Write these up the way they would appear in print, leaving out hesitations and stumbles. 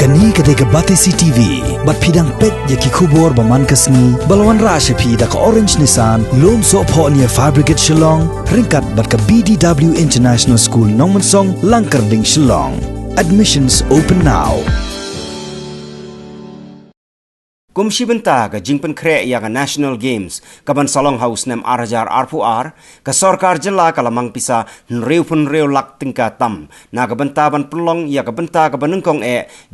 Kani ketika Batesi TV, bat pidang pet yaki kubur baman kasni, balawan rasha pi da ka Orange Nissan, lom so po niya Fabricate Shillong, ringkat bat ka BDW International School Nongmansong, Langkarding Shillong. Admissions open now. Kumshi benta ka jingpen kre ya ka National Games kaban Salong House nem Arhajar Arpuar ka Sarkar Jilla ka lamang pisa nreu pun reu lak tingka tam na ka benta ban pelong ya ka benta ka banungkong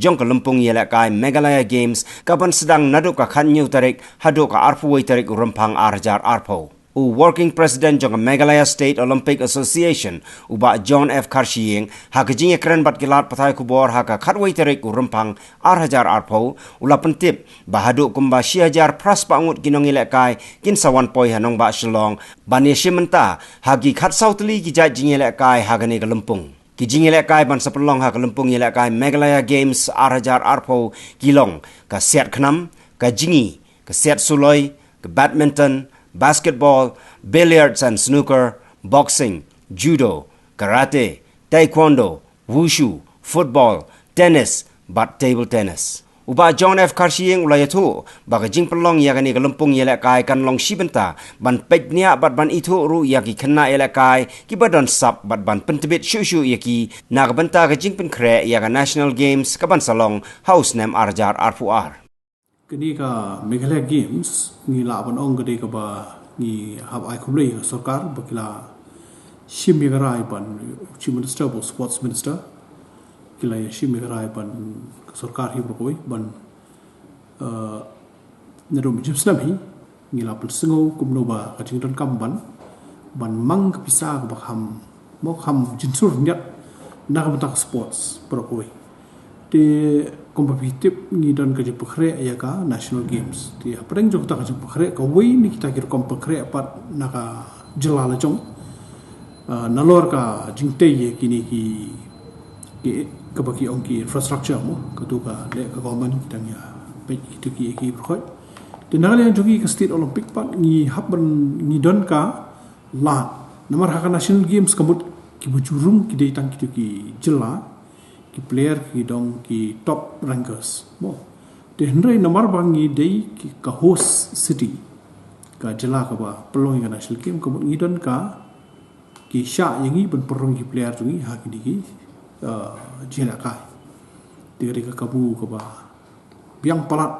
jong ka lumpung yela kai Meghalaya Games kaban sedang naduk ka khanyu tarik haduk ka Arpuwai tarik rempang Arhajar Arpo. Working President jong Meghalaya State Olympic Association uba John F. Karshieng hakajing ekran bat gilat patai kubor haka khatwai tarik urempang Arhajar Arpo ula pentip bahaduk kumba Syiajar pras pangut ginong ilekai kin sawan poi hanong ba Shillong bani shimenta hagi khat sautli gijat jing ilekai hagani galempung kijing ilekai ban sapelong ha galempung ilekai Meghalaya Games Arhajar Arpo gilong ka set khnam ka jingi ka set suloi ka badminton basketball, billiards and snooker, boxing, judo, karate, taekwondo, wushu, football, tennis, bat table tennis. Uba John F. Karshieng ulayatu, baga jing pelong yagani galumpung yelekai kan long shibenta, ban peknya bat ban itu ru yaki kena yelekai, ki badan sap bat ban pentebit shushu yaki, nagbenta ga jing penkre yaga National Games kaban Salong House nem Arhajar Arpuar. Kini ka Meghalaya Games ni laban ong gede ka ba ni hab ai kumrei sarkar bakila shimigarai ban chief minister bo sports minister kila shimigarai ban sarkar hi bokoi ban nerum jimslam hi ni lapan sengo kumno ba ka jingron kam ban mang ka pisa ka bakham mok ham jinsur nyat na ka sports bokoi de kompetitif ni don ka jepukre ya ka National Games ti apreng jok ta ka jepukre ka wei ni kita kir kompekre pat na ka jelala jong nalor ka jingte ye kini ki ka baki ong ki infrastructure mo ka tu ka le ka government kita nya pe itu ki berkhoi de nagale yang jogi ka State Olympic pat ni habban ni don ka la nomor ha ka National Games kamut ki bujurung ki dei tang ki jela ki player ki dong ki top rankers mo de hendrai nomor bangi dei ki ka host city ka jela ka ba pelong ka National Game ko ngi don ka ki sha yangi ben perong ki player tu ha ki di jela ka de ka kabu ka ba biang palat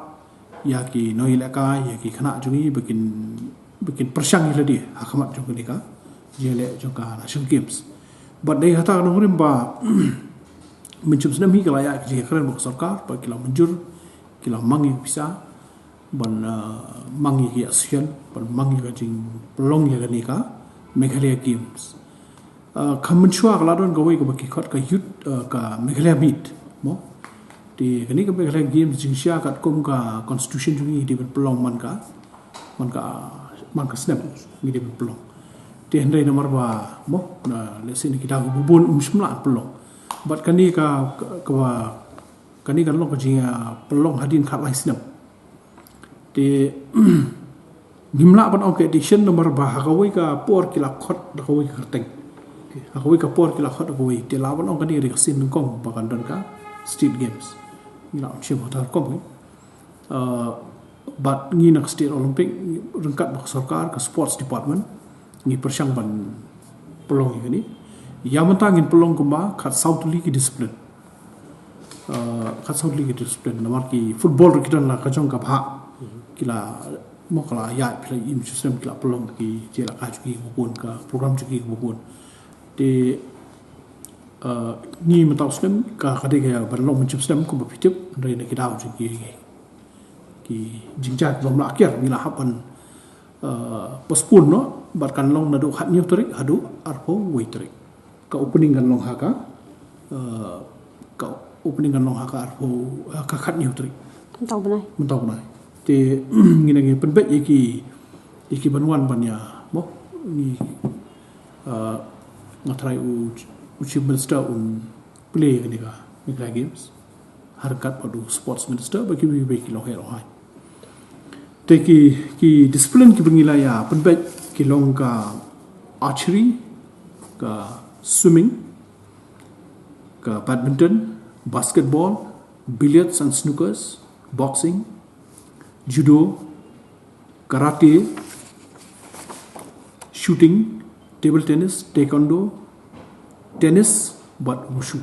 ya ki noi la ka ya ki khana jungi bikin persang ila dia hakamat jong ka jela jong ka National Games but dei hata no rim ba mencum senam hi kalaya ki keren bok sarkar pa kila menjur kila mangi bisa ban mangi ki asian ban mangi ka jing pelong ya ni ka Meghalaya Games khamun chua kala don gawai ka baki khat ka youth ka Meghalaya meet mo di kani ka Meghalaya Games jing sia kat kom ka constitution jungi di pelong man ka snap ni di pelong di hendai nomor ba mo na lesin kita bubun semla pelong but kani ka kani kan lo ka jinga pelong hadin khat lai sinam de nimla ban ok edition nomor ba hakawi ka por kila khot hakawi ka teng hakawi ka por kila khot hakawi de la ban ok kani ri sin kong ba kan don ka State Games ni la chim hotar kong but ni nak State Olympic rengkat ba sarkar ka sports department ni persang ban pelong ni yang mentangin pelong kumba kat South League disiplin kat South League disiplin namar ki football kita la kajong ka bha kila mo kala ya pila im system kila pelong ki jela ka juki bupun ka program juki bupun de ni mentau system ka kade ga berlong mencip system ko bapitip dari nak kita juki ki jingjak lom la akhir mila hapan postpone no barkan long nadu khat new tarik hadu arpo wei tarik ka opening kan long haka arpo ka khat new tarik mentau benai te ngi penbet iki banwan banya mo ni ngatrai chief minister play ni ka Meghalaya Games harkat padu sports minister bagi bagi long hero hai te ki discipline ki bengilaya penbet ki long ka archery ka swimming ka badminton basketball billiards and snookers, boxing, judo, karate, shooting, table tennis, taekwondo, tennis, but wushu.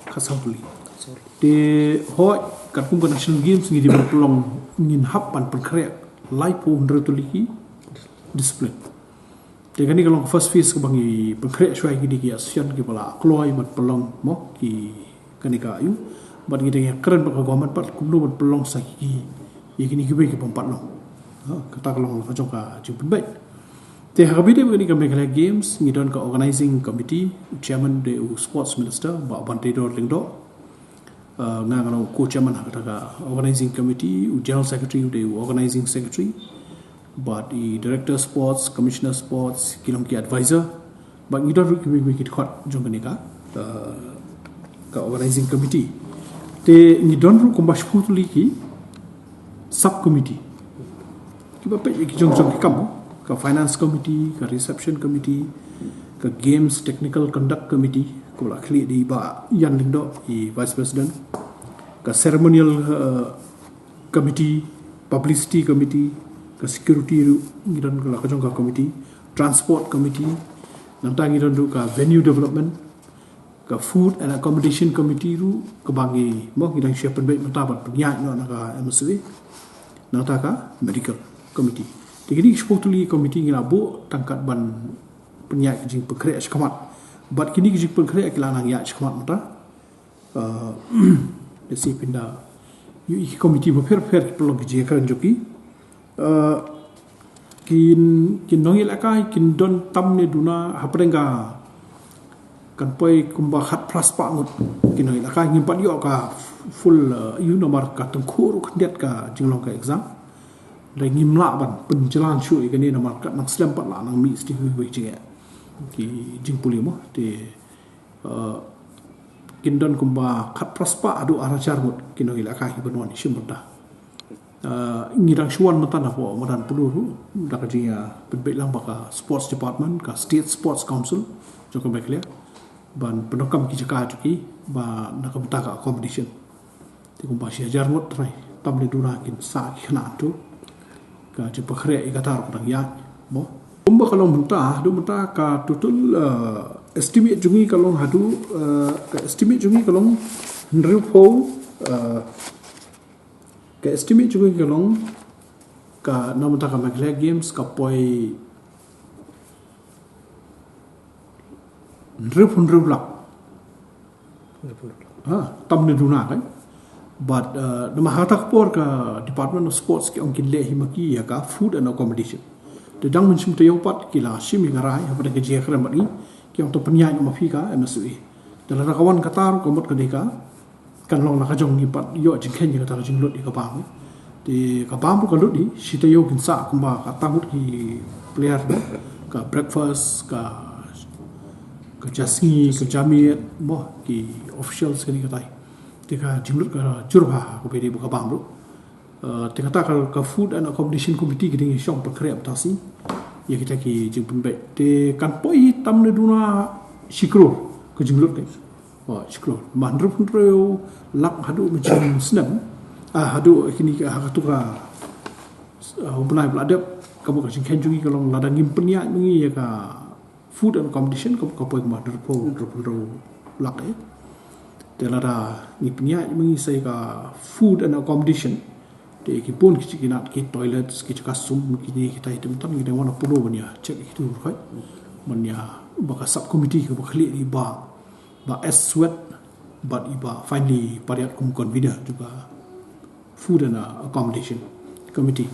Kasahuli. De hoi kat kumpulan national games ngi di pelong ngin hapan perkreak lai po ndretuliki discipline. De kani kalau first phase ke bangi perkreak syai ki di asian ki bala kloi mat pelong mo ki kani ka ayu bat ngi dengan keren pak government pat kumno mat pelong saki ye kini ki ki pompat long. Kata kalau ka jong ka jumpen baik. De habide begini ka Meghalaya Games ngi don ka organizing committee chairman de sports minister ba Bante Dor Lingdo ngangano co-chairman hakata organizing committee general secretary de organizing secretary but the director sports commissioner sports kilom ki advisor but ngidor ki khot jongani ka organizing committee te ngidon ru kombash putuli ki sub committee ki ba pe ki jong ki kam ka finance committee ka reception committee ka games technical conduct committee ko la khli di ba yan lindo i vice president ka ceremonial committee publicity committee ka security ngidan ko la ka jong ka committee transport committee nanta ngidan du ka venue development ka food and accommodation committee ru ka bangi mo ngidan siapan baik matabat nya no na ka MSW nanta ka medical committee jadi sepotuli committee ngila bo tangkat ban penyak jing pekre skamat but kini kiji pekre akilanang ya skamat mata desi pinda yu ik committee bo per pelong kiji kan joki kin nongil akai kin don tamne duna haprenga kan poi kumba hat plus pa ngut kin nongil akai ngimpat yo ka full yu nomor ka tengkur kandiat ka jinglong ka exam dai ngimla ban penjalan shu ikani nomor ka nang slam pat la nang mi sti wi jinga ki jingpuli mo te kindon kumba khat prospa adu arajar mut kino ila ka hibanwan shimunda ngirang shuan matan apo madan puluru dak jinga bedbet lang baka sports department ka state sports council joko bekle ban penokam ki jaka tuki ba nakamta ka competition te kumba shi ajar mut rai tamle dura kin sa khna tu ka je pakhre igatar ko ya mo kumba kalau mentah du mentah ka total estimate jungi kalau hadu ka estimate jungi kalau nripo ka estimate jungi kalau ka namata ka Meghalaya Games ka poi nripo lak tamne duna kan but nama hatak por ka Department of Sports ki ongkin le himaki ya ka food and accommodation de dang men sum tayong pat kila simi ngarai apa de je kram ni ki ong to penya ma fika MSW dalam kawan katar komot kadeka kan long la kajong ni pat yo jing ken ka tar jing lot ka pam de ka pam ko lot di sita yo kin sa kumba ka tamut ki player ka breakfast ka jasni ka jamiat mo ki officials ni ka tai de ka jing lot ka jurba ko be di ka pam Tengah ka food and accommodation committee kita ngi syong perkara atasi ya kita ki jemput baik te kan poi tam ne duna sikro ke jenglut ke sikro mandro pun lak hadu macam senam hadu kini ka hatu ka benai beladap kamu ka jengken jungi kalau ladang impenia ngi ya ka food and accommodation ka poi mandro lak te lada ni penia ngi sai ka food and accommodation de ki pun ki nak ki toilets ki kasum ki ni kita hitam tan ki wana pulo bania cek itu right bania baka sub committee ke bakli di ba sweat but iba finally pariat kum convener juga food and accommodation committee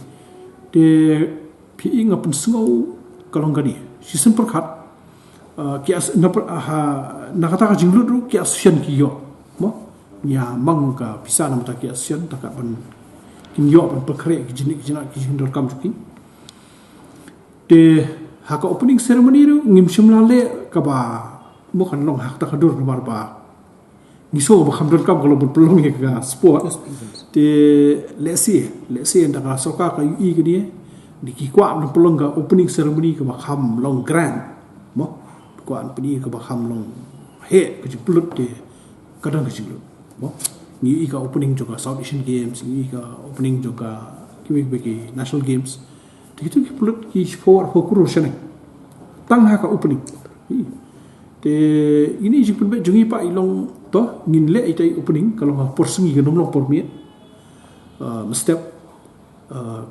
de pi ngapun sengau kalau ngadi season perkat ki as nakata ka jinglut ru ki asian ki yo mo nya mangka bisa namata ki asian takak ban kin yo ban perkare ki jinik jindor kam juki de haka opening ceremony ru ngim shimlale ka ba mo kan long hak ta kadur bar ba ngiso ba khamdor kam kalau berpelong ya ka sport de let's see nda ka soka ka i ke dia di ki kwa no pelong ka opening ceremony ka ba kham long grand mo kwa an pni ka ba kham long he ka ji pulut de kadang ka ji mo ngi ka opening juga South Asian Games, ngi ka opening juga bagi National Games. Itu ki pulut ki for kuru sene. Tang ha ka opening. Te ini jing pun jungi pa ilong to ngin le itai opening kalau ha porsengi ke nomlong por mi. Step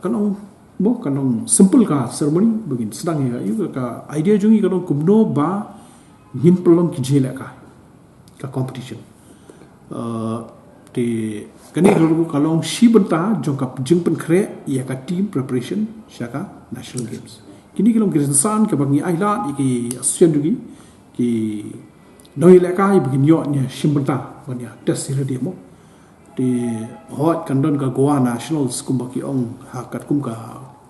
kanong mo kanong simple ka ceremony begin sedang ya juga ka idea jungi kanong kumno ba ngin pelong ki jela ka competition. Te kani kalau si benta jongka jing pen kre ya ka team preparation syaka national games kini kalau kirsan ka bangi ailat iki asian dugi ki noi la kai begin yo nya sim benta banya test sira dia mo te hot kandon ka goa nationals kumbaki ong hakat kum ka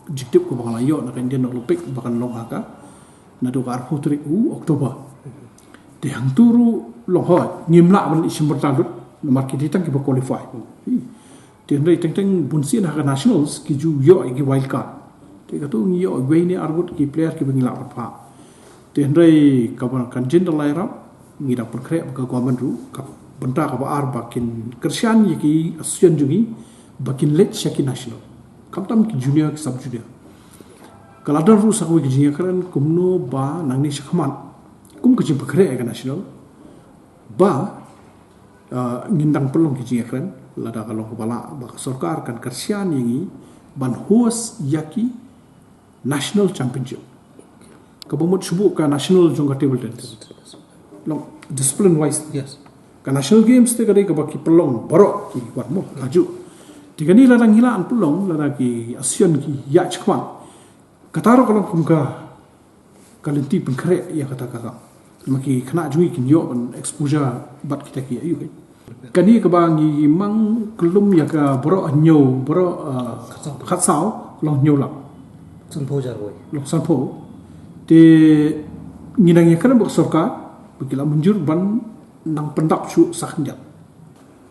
jiktip ko bangla yo na Indian Olympic bakan long haka na do ka arputrik Oktober te hang turu long hot ngimla ban sim benta nomor kita ki ba qualify tian dai teng bunsian ha nationals ki ju yo ki wild card te ka tu yo we ni argut ki player ki bangila pa tian dai ka ban kan jin dalai rap ngi da perkre ka government ru ka benta ka ba ar bakin kersian ki asian jungi bakin let shaki national kam tam ki junior ki sub junior kala dar ru sa ko ki junior kan kumno ba nang ni shakman kum ki perkre ka national ba ngindang pelong ki jingakren lada kalong kepala baka sarkar kan kersian yangi ban host yaki national championship kabamut subu ka national jongka table tennis long discipline wise Yes. ka national games te kare ka baki pelong barok ki wat mo laju tiga ni ladang hilaan pelong lada ki asian ki ya chkwan kataro kalong kumka kalenti penkre ya kata kakak maki kena jungi kinyo ban exposure bat kita ki ayu kan kani ka bangi mang kelum ya ka bro nyo bro khatsao long nyo la Sun po jar boy. long sanpo te nginang ya kana bok sarkar bikila munjur ban nang pendap su sakhnja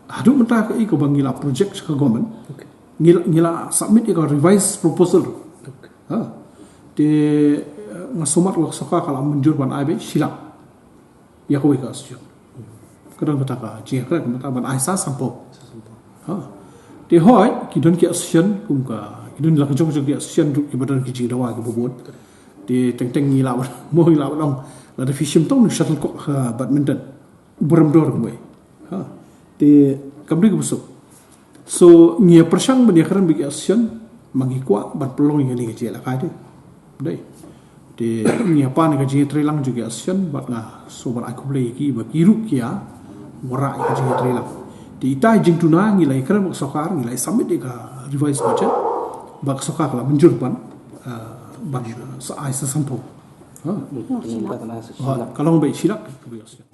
adu menta ka i ka bangi la project ka government Okay. ngila submit ka revised proposal Okay. ha te ngasomat wak sarkar kala munjur ban aibe silap ya ko ka asyo kadang kata ka jing kra kata ban aisa sampo ha te hoi ki don ki asyen kum ka ki don la ka jong ki asyen ki badan ki jing dawa ki bobot te teng teng ngila mo ngila long la da fishim tong shuttlecock badminton buram dor mo ha te kamri ki busuk so ngia persang ban ya kran bi asyen mangi kwa ban pelong ngi ni ki la ka de dai te ngia pa ni ka jing trelang juga asyen bat nga so ban aku play ki ba kiru kia wara ka jing trelang di itai jing tuna ngi lai kran sokar ngi lai submit ka revise budget bak sokar la menjur ban ban sa ai sa sampo ha kalau be silak ke bi asyen